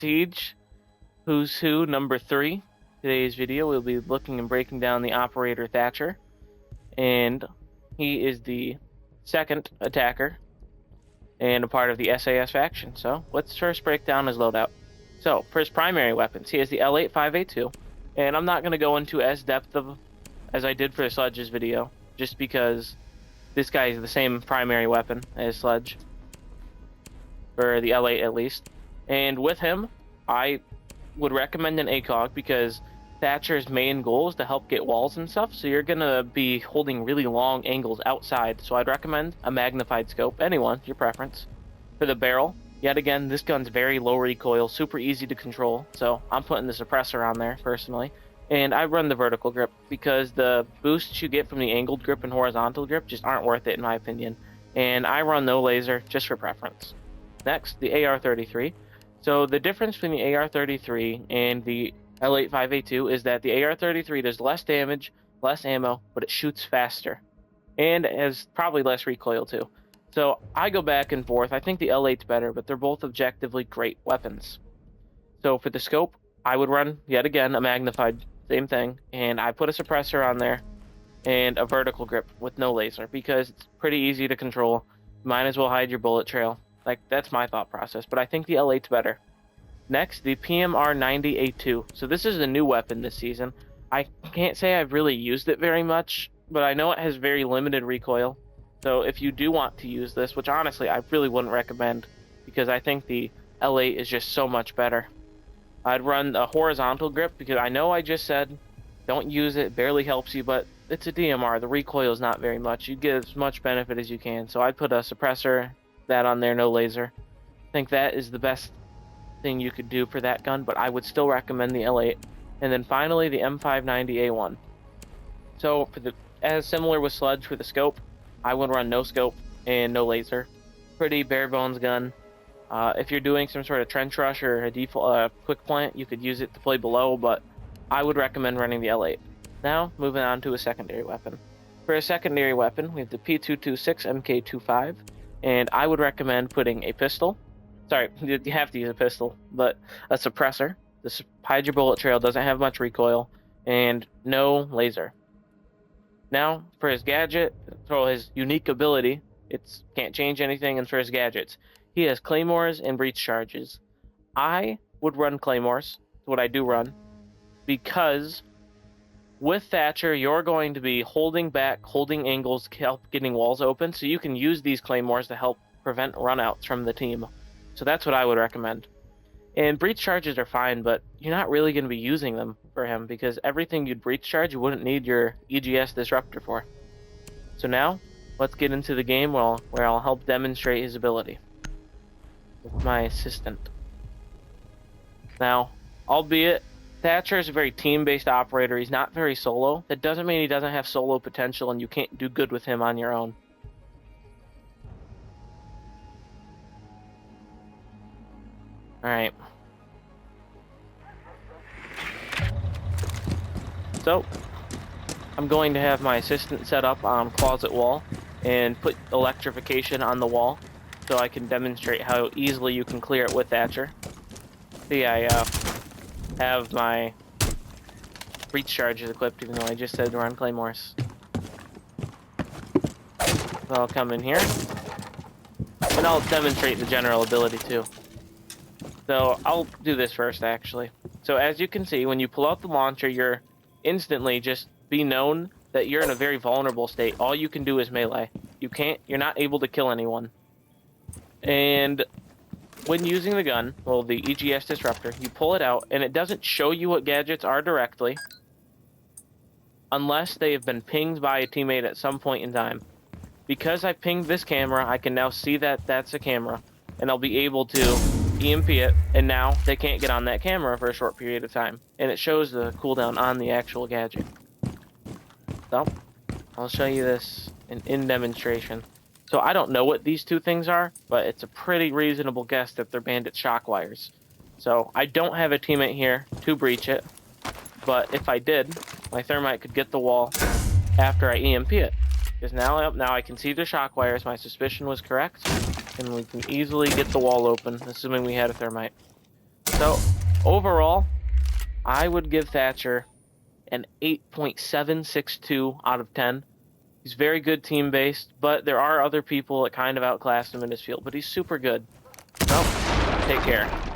Siege Who's Who number 3. Today's video we'll be looking and breaking down the operator Thatcher, and he is the second attacker and a part of the SAS faction. So let's first break down his loadout. So for his primary weapons, he has the L8 5A2, and I'm not going to go into as depth of as I did for the Sledge's video, just because this guy is the same primary weapon as Sledge, for the L8 at least. And with him, I would recommend an ACOG because Thatcher's main goal is to help get walls and stuff, so you're going to be holding really long angles outside, so I'd recommend a magnified scope. Anyone, your preference. For the barrel, yet again, this gun's very low recoil, super easy to control, so I'm putting the suppressor on there, personally. And I run the vertical grip because the boosts you get from the angled grip and horizontal grip just aren't worth it in my opinion. And I run no laser just for preference. Next, the AR-33. So the difference between the AR-33 and the L8 5A2 is that the AR-33 does less damage, less ammo, but it shoots faster. And has probably less recoil too. So I go back and forth. I think the L8's better, but they're both objectively great weapons. So for the scope, I would run, yet again, a magnified, same thing. And I put a suppressor on there and a vertical grip with no laser because it's pretty easy to control. Might as well hide your bullet trail. Like, that's my thought process, but I think the L8's better. Next, the PMR-90A2. So this is a new weapon this season. I can't say I've really used it very much, but I know it has very limited recoil. So if you do want to use this, which honestly I really wouldn't recommend, because I think the L8 is just so much better. I'd run a horizontal grip because I know I just said don't use it, barely helps you, but it's a DMR. The recoil is not very much. You get as much benefit as you can. So I'd put a suppressor, that on there, no laser. I think that is the best thing you could do for that gun, but I would still recommend the L8. And then finally the M590A1. So for the as similar with Sledge for the scope, I would run no scope and no laser. Pretty bare bones gun. If you're doing some sort of trench rush or a default quick plant, you could use it to play below, but I would recommend running the L8. Now moving on to a secondary weapon. For a secondary weapon, we have the P226 MK25. And I would recommend putting a pistol. Sorry, you have to use a pistol, but a suppressor. The hide your bullet trail, doesn't have much recoil, and no laser. Now, for his gadget, for his unique ability, it can't change anything, and for his gadgets, he has claymores and breach charges. I would run claymores, what I do run, because with Thatcher, you're going to be holding back, holding angles, help getting walls open, so you can use these claymores to help prevent runouts from the team. So that's what I would recommend. And breach charges are fine, but you're not really going to be using them for him, because everything you'd breach charge, you wouldn't need your EGS disruptor for. So now, let's get into the game where I'll help demonstrate his ability with my assistant. Now, albeit Thatcher is a very team-based operator. He's not very solo. That doesn't mean he doesn't have solo potential, and you can't do good with him on your own. Alright. So, I'm going to have my assistant set up on closet wall and put electrification on the wall so I can demonstrate how easily you can clear it with Thatcher. See, I have my breach charges equipped, even though I just said to run claymores. So I'll come in here, and I'll demonstrate the general ability too. So I'll do this first, actually. So as you can see, when you pull out the launcher, you're instantly just be known that you're in a very vulnerable state. All you can do is melee. You're not able to kill anyone. And when using the gun, well, the EGS disruptor, you pull it out, and it doesn't show you what gadgets are directly, unless they have been pinged by a teammate at some point in time. Because I pinged this camera, I can now see that that's a camera, and I'll be able to EMP it, and now they can't get on that camera for a short period of time. And it shows the cooldown on the actual gadget. So, I'll show you this in demonstration. So I don't know what these two things are, but it's a pretty reasonable guess that they're bandit shock wires. So I don't have a teammate here to breach it, but if I did, my thermite could get the wall after I EMP it. Because now I can see the shock wires, my suspicion was correct, and we can easily get the wall open, assuming we had a thermite. So, overall, I would give Thatcher an 8.762 out of 10. He's very good team-based, but there are other people that kind of outclassed him in his field, but he's super good. So, take care.